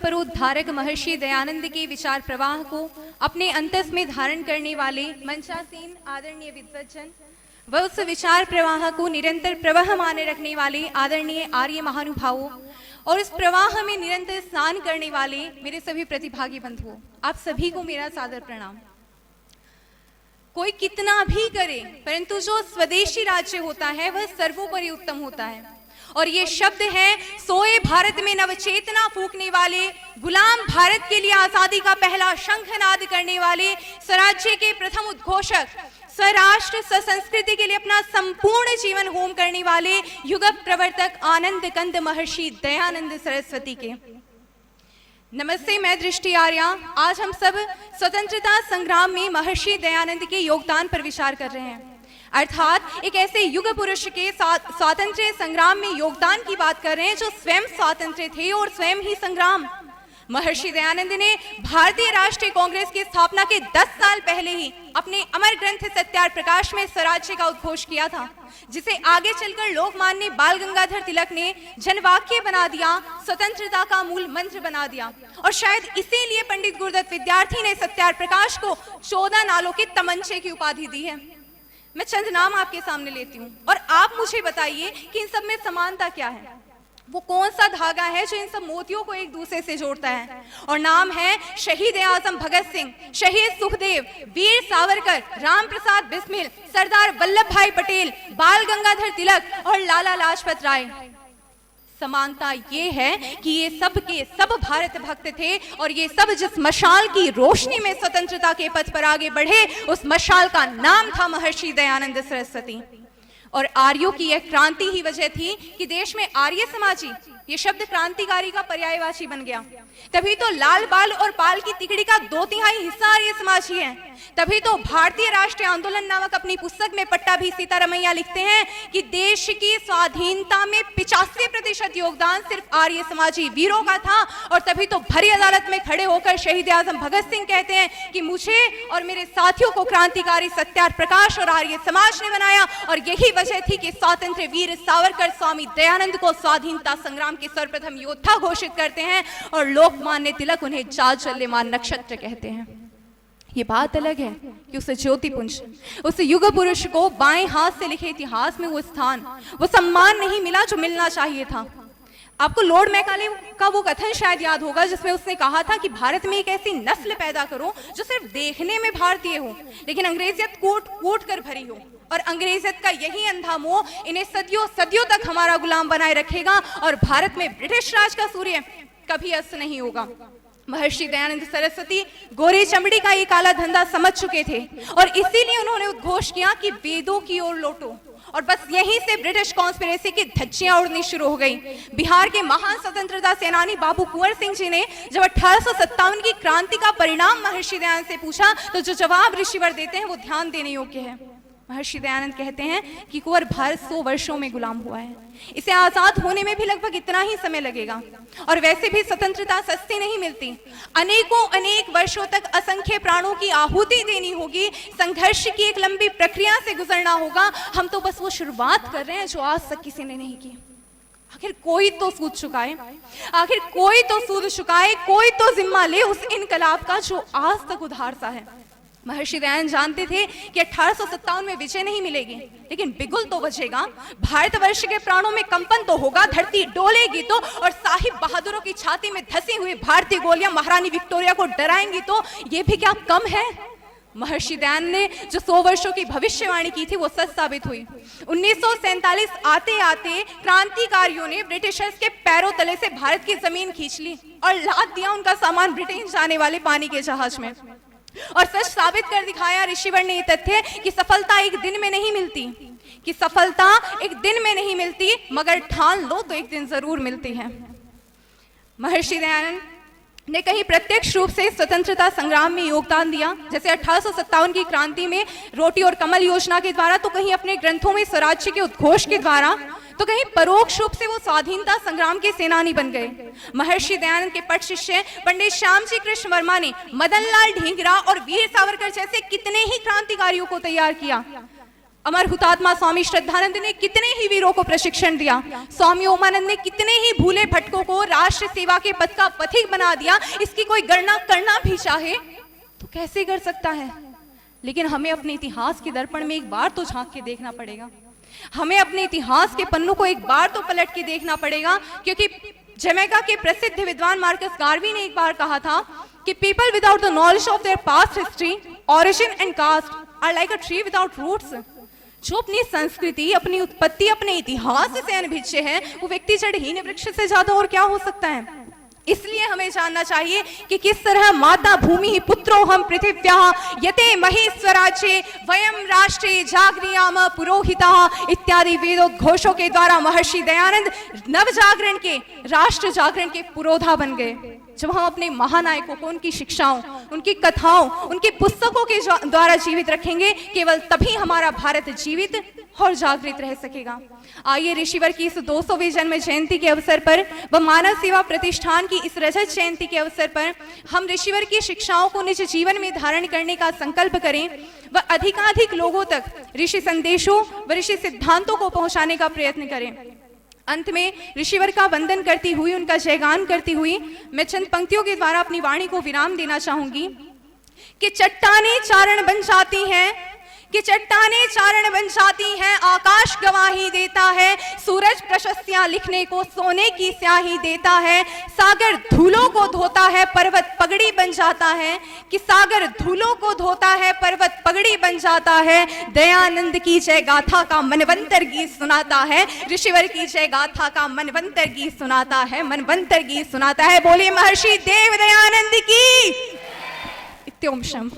परमपरोद्धारक महर्षि दयानंद के विचार प्रवाह को अपने अंतस में धारण करने वाले मंचासीन आदरणीय विद्वज्जन व उस विचार प्रवाह को निरंतर प्रवहमान रखने वाले आदरणीय आर्य महानुभावों और इस प्रवाह में निरंतर स्नान करने वाले मेरे सभी प्रतिभागी बंधुओं, आप सभी को मेरा सादर प्रणाम। कोई कितना भी करे परंतु जो स्वदेशी राज्य होता है वह सर्वोपरि उत्तम होता है। और ये शब्द है सोए भारत में नवचेतना फूंकने वाले, गुलाम भारत के लिए आजादी का पहला शंखनाद करने वाले, स्वराज्य के प्रथम उद्घोषक, स्वराष्ट्र स्वसंस्कृति के लिए अपना संपूर्ण जीवन होम करने वाले युग प्रवर्तक आनंद कंद महर्षि दयानंद सरस्वती के। नमस्ते, मैं दृष्टि आर्या। आज हम सब स्वतंत्रता संग्राम में महर्षि दयानंद के योगदान पर विचार कर रहे हैं, अर्थात एक ऐसे युग पुरुष के स्वातंत्र्य संग्राम में योगदान की बात कर रहे हैं जो स्वयं स्वातंत्र्य थे और स्वयं ही संग्राम। महर्षि दयानंद ने भारतीय राष्ट्रीय कांग्रेस की स्थापना के 10 साल पहले ही अपने अमर ग्रंथ सत्यार प्रकाश में स्वराज्य का उद्घोष किया था, जिसे आगे चलकर लोकमान्य बाल गंगाधर तिलक ने जनवाक्य बना दिया, स्वतंत्रता का मूल मंत्र बना दिया। और शायद इसीलिए पंडित गुरुदत्त विद्यार्थी ने सत्यार प्रकाश को 14 नालों के तमंचे की उपाधि दी है। मैं चंद नाम आपके सामने लेती हूँ और आप मुझे बताइए कि इन सब में समानता क्या है, वो कौन सा धागा है जो इन सब मोतियों को एक दूसरे से जोड़ता है। और नाम है शहीद आजम भगत सिंह, शहीद सुखदेव, वीर सावरकर, राम प्रसाद बिस्मिल, सरदार वल्लभ भाई पटेल, बाल गंगाधर तिलक और लाला लाजपत राय। समानता ये है कि ये सब के सब भारत भक्त थे और ये सब जिस मशाल की रोशनी में स्वतंत्रता के पथ पर आगे बढ़े, उस मशाल का नाम था महर्षि दयानंद सरस्वती। और आर्यों की यह क्रांति ही वजह थी कि देश में आर्य समाजी ये शब्द क्रांतिकारी का पर्यायवाची बन गया। तभी तो लाल बाल और पाल की तिकड़ी का 2/3 हिस्सा आर्य समाजी है। तभी तो भारतीय राष्ट्रीय आंदोलन नामक अपनी पुस्तक में पट्टा भी सीतारमैया लिखते हैं कि देश की स्वाधीनता में 85% योगदान सिर्फ आर्य समाजी वीरों का था। और तभी तो भरी अदालत में खड़े होकर शहीद आजम भगत सिंह कहते हैं कि मुझे और मेरे साथियों को क्रांतिकारी सत्यार प्रकाश और आर्य समाज ने बनाया। और यही वजह थी कि स्वतंत्र वीर सावरकर स्वामी दयानंद को स्वाधीनता संग्राम के सर्वप्रथम योद्धा घोषित करते हैं और लोकमान्य तिलक उन्हें जाज्वल्यमान नक्षत्र कहते हैं। ये बात अलग है कि उस ज्योतिपुंज, उस युग पुरुष को बाएं हाथ से लिखे इतिहास में वो स्थान, वो सम्मान नहीं मिला जो मिलना चाहिए था। आपको लॉर्ड मैकाले का वो कथन शायद याद होगा जिसमें उसने कहा था कि भारत में एक ऐसी नस्ल पैदा करो जो सिर्फ देखने में भारतीय हो लेकिन अंग्रेजियत कूट कूट कर भरी हो। और अंग्रेजियत का यही अंधा मोह इन्हें सदियों सदियों तक हमारा गुलाम बनाए रखेगा और भारत में ब्रिटिश राज का सूर्य कभी अस्त नहीं होगा। महर्षि दयानंद सरस्वती गोरी चमड़ी का ये काला धंधा समझ चुके थे और इसीलिए उन्होंने उद्घोष किया कि वेदों की ओर लौटो। और बस यहीं से ब्रिटिश कॉन्स्पिरेसी की धज्जियां उड़नी शुरू हो गई। बिहार के महान स्वतंत्रता सेनानी बाबू कुंवर सिंह जी ने जब 1857 की क्रांति का परिणाम महर्षि दयानंद से पूछा तो जो जवाब ऋषिवर देते हैं वो ध्यान देने योग्य है। महर्षि दयानंद कहते हैं कि कुंवर भारत 100 वर्षों में गुलाम हुआ है, इसे आजाद होने में भी लगभग इतना ही समय लगेगा। और वैसे भी स्वतंत्रता सस्ती नहीं मिलती, अनेक वर्षों तक असंख्य प्राणों की आहुति देनी होगी, संघर्ष की एक लंबी प्रक्रिया से गुजरना होगा। हम तो बस वो शुरुआत कर रहे हैं जो आज तक किसी ने नहीं की। आखिर कोई तो सूद चुकाए, आखिर कोई तो सूद चुकाए, कोई तो जिम्मा ले उस इनकलाब का जो आज तक उधार सा है। महर्षि दयानंद जानते थे कि 1857 में विजय नहीं मिलेगी लेकिन बिगुल तो बजेगा, भारतवर्ष के प्राणों में कंपन तो होगा, धरती डोलेगी तो, और साहिब बहादुरों की छाती में धसी हुई भारतीय गोलियां महारानी विक्टोरिया को डराएंगी तो ये भी क्या कम है। महर्षि दयानंद ने जो 100 वर्षों की भविष्यवाणी की थी वो सच साबित हुई। 1947 आते आते क्रांतिकारियों ने ब्रिटिशर्स के पैरों तले से भारत की जमीन खींच ली और लाद दिया उनका सामान ब्रिटेन जाने वाले पानी के जहाज में। और सच साबित कर दिखाया ऋषिवर ने ये तथ्य कि सफलता एक दिन में नहीं मिलती, कि सफलता एक दिन में नहीं मिलती, मगर ठान लो तो एक दिन जरूर मिलती है। महर्षि दयानंद ने कहीं प्रत्यक्ष रूप से स्वतंत्रता संग्राम में योगदान दिया, जैसे 1857 की क्रांति में रोटी और कमल योजना के द्वारा, तो कहीं अपने ग्रंथों में स्वराज्य के उद्घोष के द्वारा, तो कहीं परोक्ष रूप से वो स्वाधीनता संग्राम के सेनानी बन गए। महर्षि दयानंद के पट शिष्य पंडित श्यामजी कृष्ण वर्मा ने मदन लाल ढींगरा और वीर सावरकर जैसे कितने ही क्रांतिकारियों को तैयार किया। अमर हुतात्मा स्वामी श्रद्धानंद ने कितने ही वीरों को प्रशिक्षण दिया, स्वामी ओमानंद ने कितने ही भूले भटकों को राष्ट्र सेवा के पथ का पथिक बना दिया। इसकी कोई गणना करना भी चाहे तो कैसे कर सकता है। लेकिन हमें अपने इतिहास के दर्पण में एक बार तो झांक के देखना पड़ेगा, हमें अपने इतिहास के पन्नों को एक बार तो पलट के देखना पड़ेगा। क्योंकि जमैका के प्रसिद्ध विद्वान मार्कस गार्वी ने एक बार कहा था कि people without the knowledge of their past history, origin and caste are like a tree without roots. जो अपनी संस्कृति, अपनी उत्पत्ति, अपने इतिहास से अनभिज्ञ है, वो व्यक्ति जड़हीन वृक्ष से ज्यादा और क्या हो सकता है। इसलिए हमें जानना चाहिए कि किस तरह माता भूमि पुत्रो हम पृथिव्याः यते महेश्वराज्ये वयम राष्ट्रे जागरियाम पुरोहिताः इत्यादि वेदोद्घोषों के द्वारा महर्षि दयानंद नव जागरण के, राष्ट्र जागरण के पुरोधा बन गए। जब हम अपने महानायकों को उनकी शिक्षाओं, उनकी कथाओं, उनकी पुस्तकों के द्वारा जीवित रखेंगे, केवल तभी हमारा भारत जीवित और जागृत रह सकेगा। आइए ऋषिवर की इस 200वीं जन्म जयंती के अवसर पर व मानव सेवा प्रतिष्ठान की इस रजत जयंती के अवसर पर हम ऋषिवर की शिक्षाओं को निज जीवन में धारण करने का संकल्प करें व अधिकाधिक लोगों तक ऋषि संदेशों व ऋषि सिद्धांतों को पहुंचाने का प्रयत्न करें। अंत में ऋषिवर का वंदन करती हुई, उनका जयगान करती हुई मैं चंद पंक्तियों के द्वारा अपनी वाणी को विराम देना चाहूंगी कि चट्टानें चारण बन जाती हैं, कि चट्टानें चारण बन जाती हैं, आकाश गवाही देता है, सूरज प्रशस्तियां लिखने को सोने की स्याही देता है, सागर धूलों को धोता है, पर्वत पगड़ी बन जाता है, कि सागर धूलों को धोता है, पर्वत पगड़ी बन जाता है। दयानंद की जय गाथा का मनवंतर गीत सुनाता है, ऋषिवर की जय गाथा का मनवंतर गीत सुनाता है, मनवंतर गीत सुनाता है। बोलिए महर्षि देव दयानंद की। इत्योम शम।